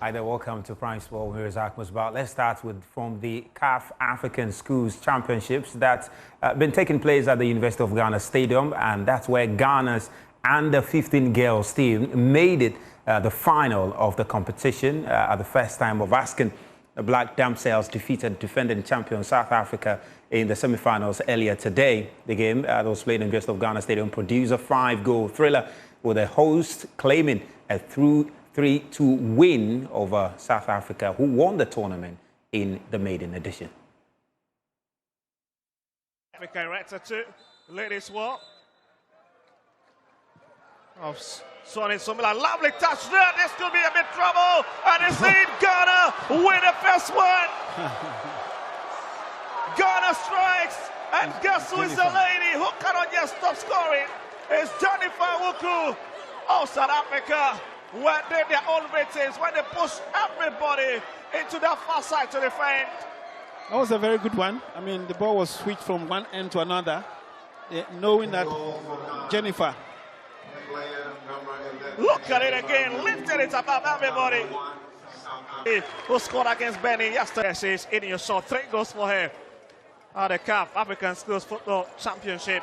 Hi there, welcome to Prime Sport. Here's Akmusbat. Let's start from the CAF African Schools Championships that's been taking place at the University of Ghana Stadium, and that's where Ghana's under 15 girls team made it the final of the competition at the first time of asking. The Black Damsels defeated defending champion South Africa in the semi-finals earlier today. The game that was played in the University of Ghana Stadium produced a 5-goal thriller, with the host claiming a 3-2 win over South Africa, who won the tournament in the maiden edition. Africa Rector to ladies walk. Of Sonny Sumila, lovely touch there. This could be a bit trouble, and it's in Ghana win the first one. Ghana strikes, and guess who is the lady who cannot just stop scoring? It's Jennifer Wuku of South Africa. When they did their own ratings, when they pushed everybody into the far side to defend. That was a very good one. I mean, the ball was switched from one end to another, knowing that Jennifer. Look at it again, lifted it above everybody. Who scored against Benny yesterday? She's in your shot. 3 goals for her at the CAF African Schools Football Championship.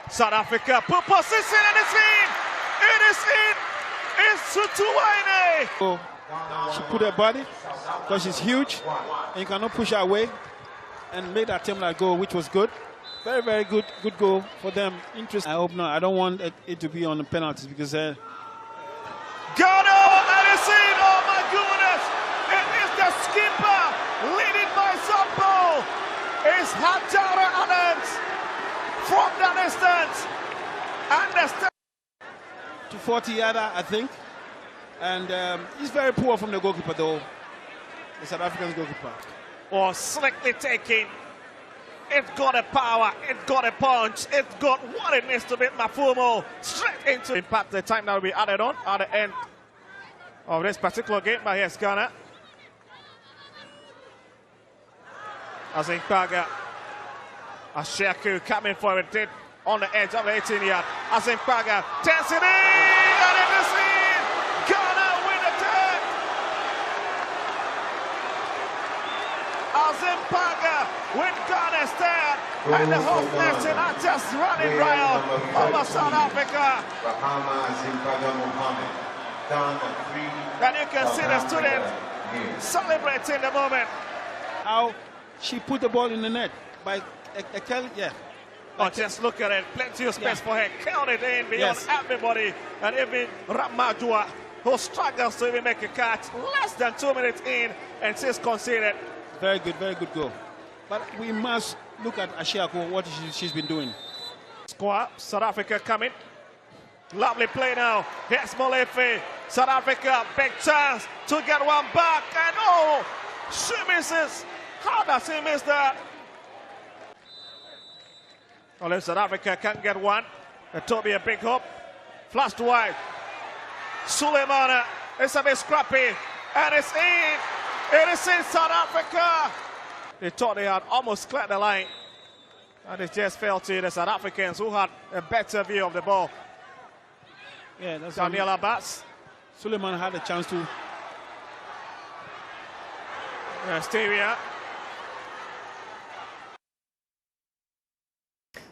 South Africa put position, and it's in. It is in. It's Tutuwaine. So she put her body because she's huge and you cannot push her away, and made that attempt like goal, which was good. Very, very good goal for them. Interesting. I hope not. I don't want it to be on the penalties because Ghana, and it's in. Oh my goodness! It is the skipper leading by Sampo. It's Hatara Anand from the distance. And the 240-yarder, I think. And he's very poor from the goalkeeper, though. The South African goalkeeper. Or slickly taking. It's got a power, it's got a punch, it's got what it needs to be. Mafumo straight into impact the time that will be added on at the end of this particular game. But here's Ghana. Azimpaga. Asheku coming forward, did on the edge of the 18-yard. Azimpaga turns it in, and it is in. Ghana win the turn. Azimpaga with Ghana's turn, and the whole nation are just running wild over South Africa. And you can see the students celebrating the moment. How she put the ball in the net by Kelly, yeah. Oh, just look at it. Plenty of space for her. Count it in beyond everybody. And even Ramadua, who struggles to even make a catch. Less than 2 minutes in, and she's conceded. Very good goal. But we must look at Ashiako, what she's been doing. Squad, South Africa coming. Lovely play now. Here's Molefe. South Africa, big chance to get one back. And oh, she misses. How does he miss that? Well, if South Africa can't get one, it'll be a big hope. Flashed wide. Suleimana, it's a bit scrappy, and it's in. It is in South Africa. They thought they had almost cleared the line, and it just fell to the South Africans, who had a better view of the ball. Yeah, that's Daniel Abbas. Suleiman had a chance to. Stevia.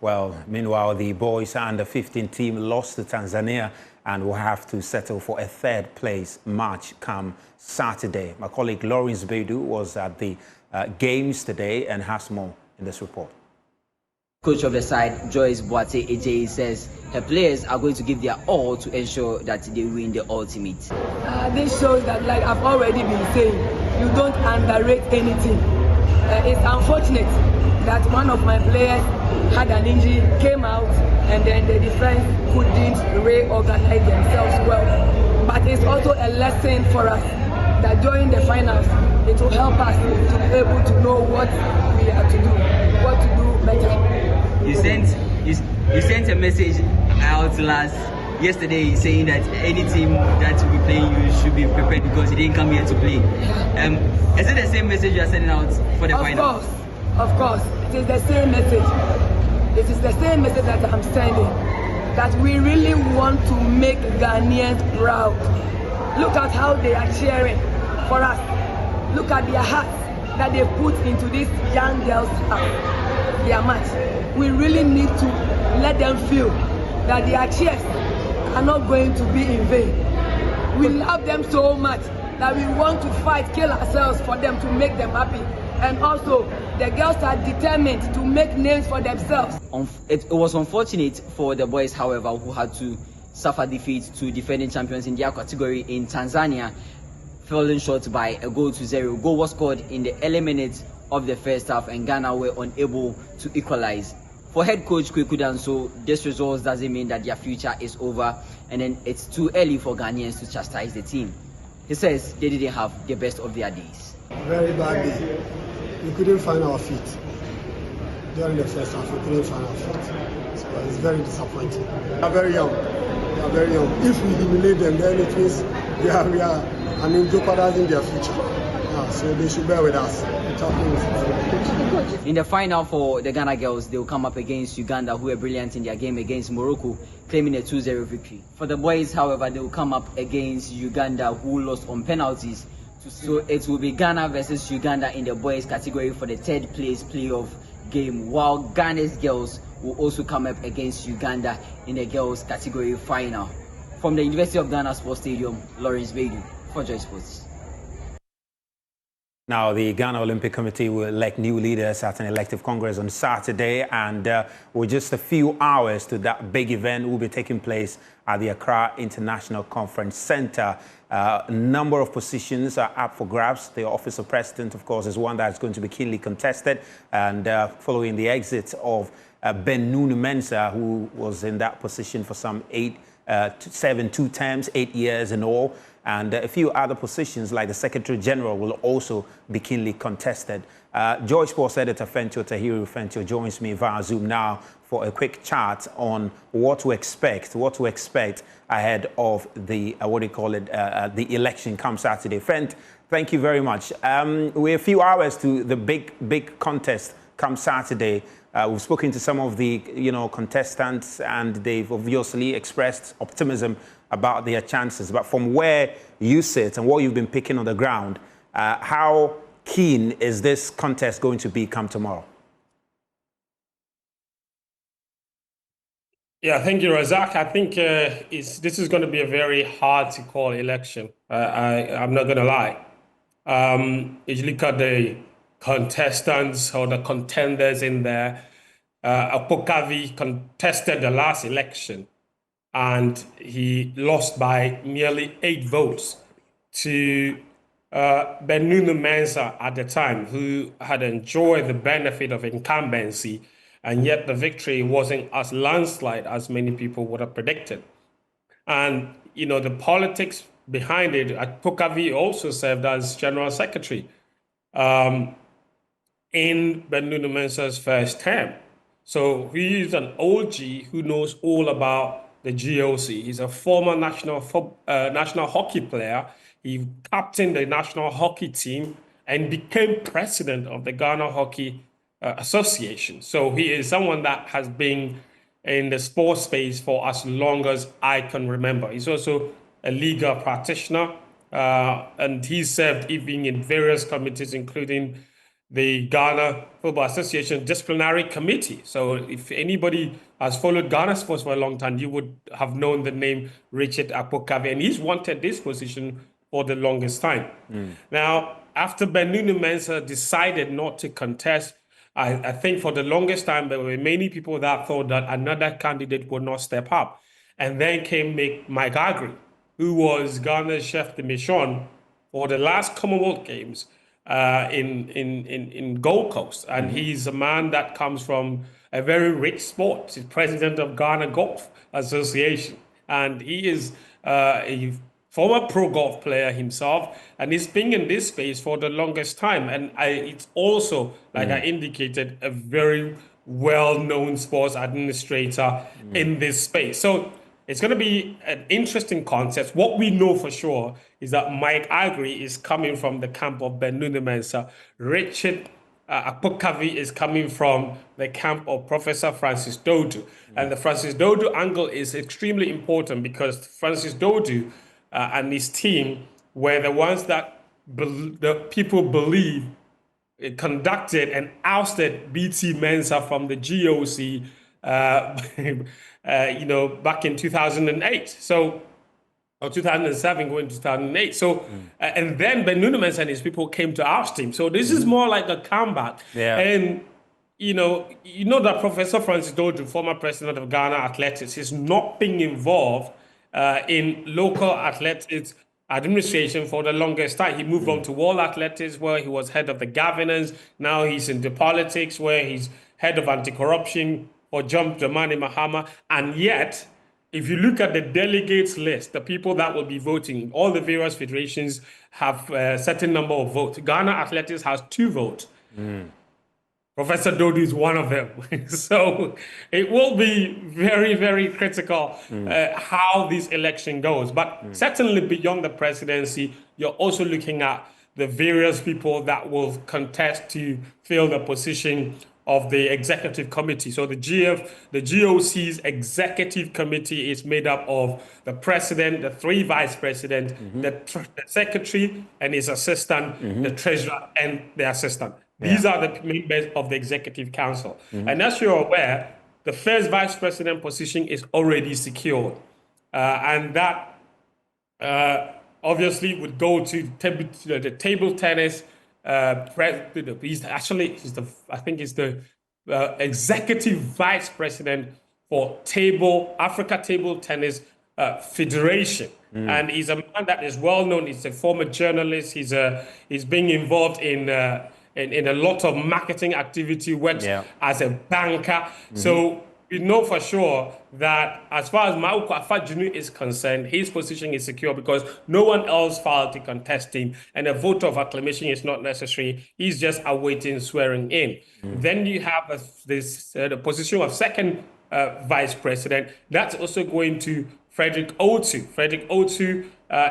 Well, meanwhile, the boys under 15 team lost to Tanzania and will have to settle for a third place match come Saturday. My colleague Lawrence Dodu was at the games today and has more in this report. Coach of the side, Joyce Boate Eje, says her players are going to give their all to ensure that they win the ultimate. This shows that, like I've already been saying, you don't underrate anything. It's unfortunate that one of my players had an injury, came out, and then the defense couldn't reorganize themselves well. But it's also a lesson for us that during the finals, it will help us to be able to know what we have to do, what to do better. You sent a message out yesterday saying that any team that will be playing you should be prepared because you didn't come here to play. Is it the same message you are sending out for the final? Of course, it is the same message. It is the same message that I'm sending, that we really want to make Ghanaians proud. Look at how they are cheering. for us. Look at their hearts that they put into this young girls' their match. We really need to let them feel that their cheers are not going to be in vain. We love them so much that we want to fight, kill ourselves for them to make them happy. And also, the girls are determined to make names for themselves. It was unfortunate for the boys, however, who had to suffer defeat to defending champions in their category in Tanzania, falling short by a 0-0. Goal was scored in the early minutes of the first half, and Ghana were unable to equalize. For head coach Kweku Danso, this result doesn't mean that their future is over, and then it's too early for Ghanaians to chastise the team. He says they didn't have the best of their days. Very bad day. We couldn't find our feet. During the first half, we couldn't find our feet. So it's very disappointing. They are very young. They are very young. If we humiliate them, then it means we are jeopardizing their future. So they should bear with us. In the final for the Ghana girls, they will come up against Uganda, who were brilliant in their game against Morocco, claiming a 2-0 victory. For the boys, however, they will come up against Uganda, who lost on penalties. So it will be Ghana versus Uganda in the boys category for the third place playoff game, while Ghana's girls will also come up against Uganda in the girls category final. From the University of Ghana Sports Stadium, Lawrence Dodu for Joy Sports. Now, the Ghana Olympic Committee will elect new leaders at an elective congress on Saturday, and with just a few hours to that big event will be taking place at the Accra International Conference Center. A number of positions are up for grabs. The office of president, of course, is one that's going to be keenly contested, and following the exit of Ben Mensah, who was in that position for some 2 terms, 8 years in all. And a few other positions like the Secretary General will also be keenly contested. Joy Sports editor Fentio Tahiru Fentio joins me via Zoom now for a quick chat on what to expect ahead of the, the election come Saturday. Fent, thank you very much. We're a few hours to the big contest come Saturday. We've spoken to some of the, contestants, and they've obviously expressed optimism about their chances. But from where you sit and what you've been picking on the ground, how keen is this contest going to be come tomorrow? Yeah, thank you, Razak. I think this is going to be a very hard to call election. I'm not going to lie. If you look at the contestants or the contenders in there, Akokavei contested the last election, and he lost by nearly 8 votes to Ben Mensah at the time, who had enjoyed the benefit of incumbency, and yet the victory wasn't as landslide as many people would have predicted. And, the politics behind it, Akokavei also served as General Secretary in Ben Mensah's first term. So he is an OG who knows all about the GOC. He's a former national hockey player. He captained the national hockey team and became president of the Ghana Hockey Association. So he is someone that has been in the sports space for as long as I can remember. He's also a legal practitioner, and he served even in various committees, including the Ghana Football Association Disciplinary Committee. So if anybody has followed Ghana sports for a long time, you would have known the name Richard Akokavei, and he's wanted this position for the longest time. Now, after Ben Mensah decided not to contest, I think for the longest time, there were many people that thought that another candidate would not step up. And then came Mike Agri, who was Ghana's chef de mission for the last Commonwealth Games in Gold Coast. And he's a man that comes from a very rich sport. He's president of Ghana Golf Association. And he is a former pro golf player himself, and he's been in this space for the longest time. And it's also, like I indicated, a very well-known sports administrator in this space. So it's going to be an interesting contest. What we know for sure is that Mike Agri is coming from the camp of Ben Mensah. Richard Akokavei is coming from the camp of Professor Francis Dodu. And the Francis Dodu angle is extremely important because Francis Dodu and his team were the ones that the people believe it conducted and ousted BT Mensa from the GOC, back in 2008. So, or 2007 going to 2008. So, and then Benunu Mensa and his people came to oust him. So this is more like a comeback. Yeah. And, you know that Professor Francis Dodu, former president of Ghana Athletics, is not being involved in local athletics administration for the longest time. He moved on to World Athletics, where he was head of the governance. Now he's into politics, where he's head of anti-corruption for John Dramani Mahama. And yet, if you look at the delegates list, the people that will be voting, all the various federations have a certain number of votes. Ghana Athletics has 2 votes. Professor Dodu is one of them. So it will be very, very critical how this election goes. But certainly beyond the presidency, you're also looking at the various people that will contest to fill the position of the executive committee. So the GOC's executive committee is made up of the president, the 3 vice presidents, the secretary and his assistant, the treasurer and the assistant. These are the members of the Executive Council. And as you're aware, the first vice president position is already secured. And that obviously would go to the table tennis president. He's the executive vice president for Africa Table Tennis Federation. And he's a man that is well known. He's a former journalist. He's being involved in a lot of marketing activity, works as a banker. So we know for sure that as far as Mauko Afajunu is concerned, his position is secure because no one else filed to contest him, and a vote of acclamation is not necessary. He's just awaiting swearing in. Then you have the position of second vice president. That's also going to Frederick Otu. Frederick Otu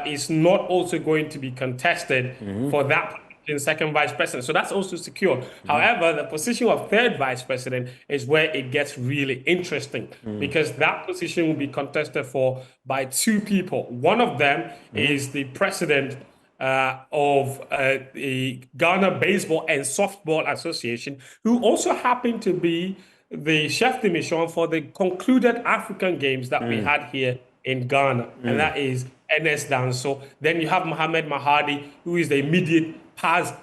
is not also going to be contested for that in second vice president. So that's also secured. However, the position of third vice president is where it gets really interesting because that position will be contested for by 2 people. One of them is the president of the Ghana Baseball and Softball Association, who also happened to be the chef de mission for the concluded African Games that we had here in Ghana, and that is NS Danso. Then you have Mohamed Mahadi, who is the immediate past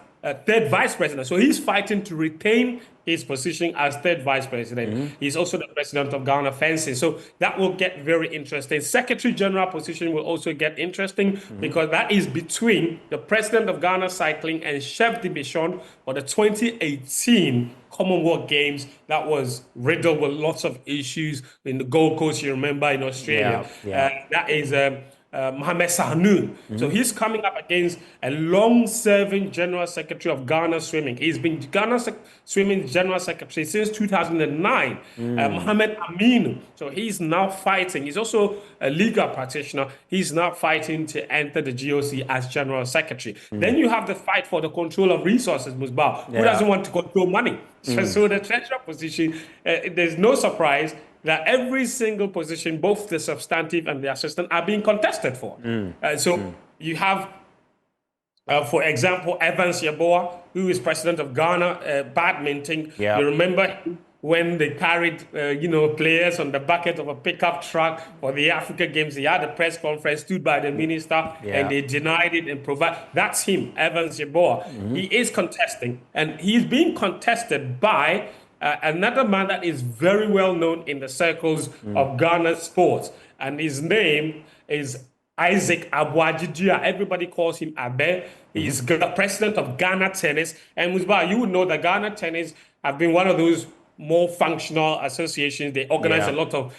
third vice president. So he's fighting to retain his position as third vice president. He's also the president of Ghana Fencing. So that will get very interesting. Secretary General position will also get interesting because that is between the president of Ghana Cycling and chef de mission for the 2018 Commonwealth Games that was riddled with lots of issues in the Gold Coast, you remember, in Australia. That is Mohamed Sahnoun. So he's coming up against a long-serving General Secretary of Ghana Swimming. He's been Ghana Swimming General Secretary since 2009, Mohamed Aminu. So he's now fighting. He's also a legal practitioner. He's now fighting to enter the GOC as General Secretary. Then you have the fight for the control of resources, Musbah. Who doesn't want to control money? So the treasurer position, there's no surprise that every single position, both the substantive and the assistant, are being contested for. You have, for example, Evans Yeboah, who is president of Ghana Badminton. You remember when they carried, players on the bucket of a pickup truck for the Africa Games. He had a press conference, stood by the minister, and they denied it and provided. That's him, Evans Yeboah. He is contesting, and he's being contested by another man that is very well known in the circles of Ghana sports, and his name is Isaac Abuajijia. Everybody calls him Abe. He's the president of Ghana Tennis. And Musbah, you would know that Ghana Tennis have been one of those more functional associations. They organize a lot of,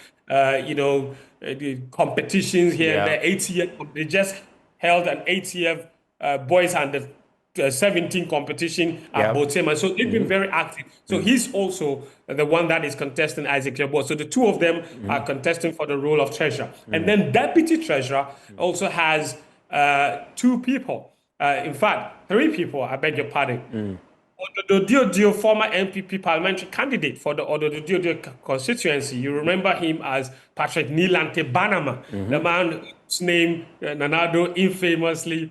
competitions here. The ATF, they just held an ATF boys under 17 competition at Botswana. So they've been very active. So he's also the one that is contesting Isaac Yeboah. So the 2 of them are contesting for the role of treasurer. And then deputy treasurer also has 2 people. In fact, 3 people, I beg your pardon. Dodu, former MPP parliamentary candidate for the Dodu constituency. You remember him as Patrick Nilante Banama, the man whose name Nanado infamously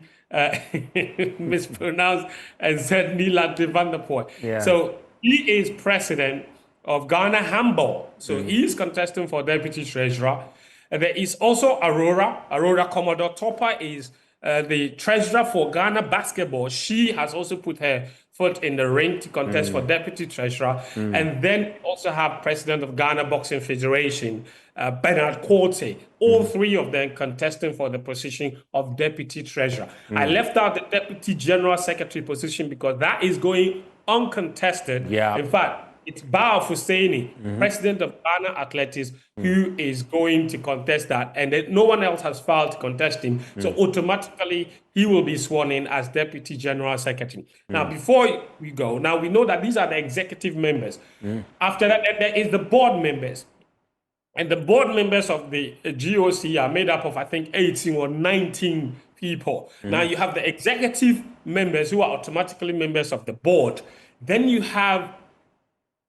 mispronounced and said Nilante Vanderpool. Yeah. So he is president of Ghana Handball. So he is contesting for deputy treasurer. And there is also Aurora Commodore Topper is the treasurer for Ghana Basketball. She has also put her foot in the ring to contest for deputy treasurer. And then also have president of Ghana Boxing Federation, Bernard Korte. All three of them contesting for the position of deputy treasurer. I left out the deputy general secretary position because that is going uncontested. Yeah. In fact, it's Bao Husseini, president of Ghana Athletics, who is going to contest that. And then no one else has filed to contest him. So automatically, he will be sworn in as Deputy General Secretary. Now, before we go, now we know that these are the executive members. After that, there is the board members. And the board members of the GOC are made up of, I think, 18 or 19 people. Now, you have the executive members who are automatically members of the board. Then you have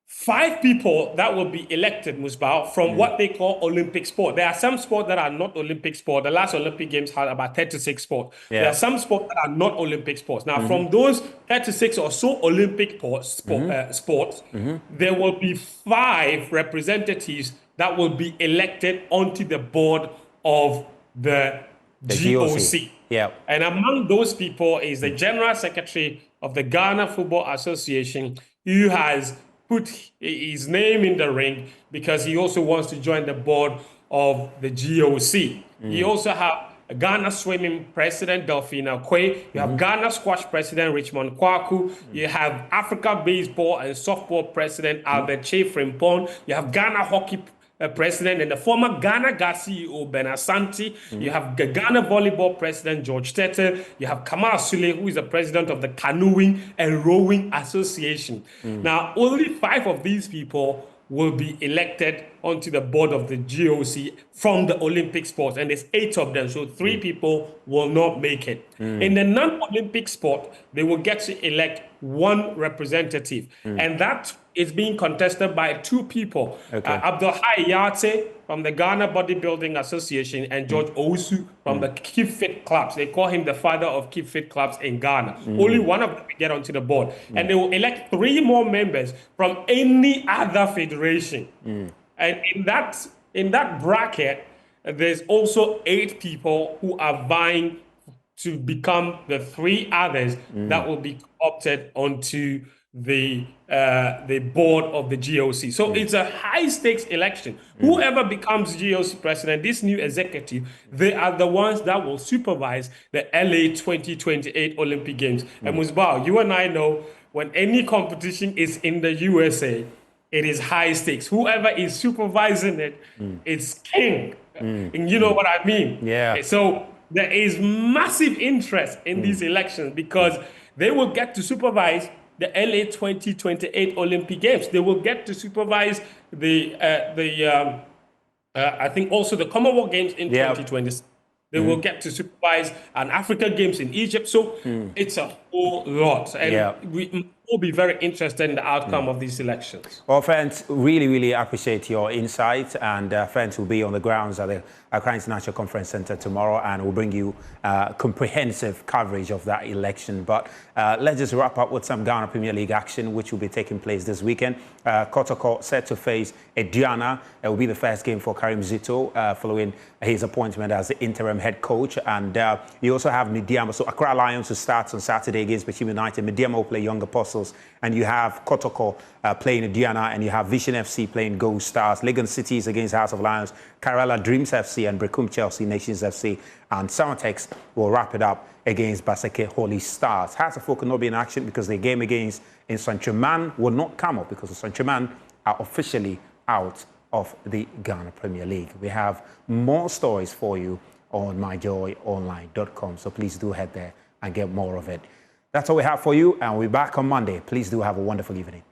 5 people that will be elected, Musbao, from what they call Olympic sport. There are some sports that are not Olympic sport. The last Olympic Games had about 36 sports. Yeah. There are some sports that are not Olympic sports. Now, from those 36 or so Olympic sports, there will be 5 representatives that will be elected onto the board of the GOC. Yeah. And among those people is the General Secretary of the Ghana Football Association, who has put his name in the ring because he also wants to join the board of the GOC. You also have Ghana Swimming President Delphina Kwe. You have Ghana Squash President Richmond Kwaku. You have Africa Baseball and Softball President Albert Che Frimpong. You have Ghana Hockey President and the former Ghana GOC CEO Ben Asante. You have Ghana Volleyball President George Tete. You have Kamal Sule, who is the president of the Canoeing and Rowing Association. Now, only 5 of these people will be elected onto the board of the GOC from the Olympic sports, and there's 8 of them, so 3 people will not make it. In the non-Olympic sport, they will get to elect 1 representative, and that is being contested by 2 people. Abdulhai Yate from the Ghana Bodybuilding Association and George Owusu from the Keep Fit Clubs. They call him the father of Keep Fit Clubs in Ghana. Only 1 of them will get onto the board. And they will elect 3 more members from any other federation. And in that bracket, there's also 8 people who are vying to become the 3 others that will be opted onto the board of the GOC. So it's a high stakes election. Whoever becomes GOC president, this new executive, they are the ones that will supervise the LA 2028 Olympic Games. And Musbao, you and I know when any competition is in the USA, it is high stakes. Whoever is supervising it, it's king. And you know what I mean? Yeah. So there is massive interest in these elections because they will get to supervise the LA 2028 Olympic Games. They will get to supervise I think also the Commonwealth Games in 2020. They will get to supervise an Africa Games in Egypt. So it's a whole lot. And we will be very interested in the outcome of these elections. Well, friends, really, really appreciate your insight. And friends will be on the grounds at the Accra International Conference Center tomorrow, and we'll bring you comprehensive coverage of that election. But let's just wrap up with some Ghana Premier League action, which will be taking place this weekend. Kotoko set to face Aduana. It will be the first game for Karim Zito following his appointment as the interim head coach. And you also have Midiama. So Accra Lions, who starts on Saturday against Bashim United. Midiama will play Young Apostles. And you have Kotoko playing Aduana, and you have Vision FC playing Gold Stars. Legon Cities against House of Lions. Kerala Dreams FC and Brecum Chelsea Nations FC. And Samatex will wrap it up against Baseke Holy Stars. Hearts of Oak will not be in action because the game against in Saint-Germain will not come up because the Saint-Germain are officially out of the Ghana Premier League. We have more stories for you on myjoyonline.com, so please do head there and get more of it. That's all we have for you, and we'll be back on Monday. Please do have a wonderful evening.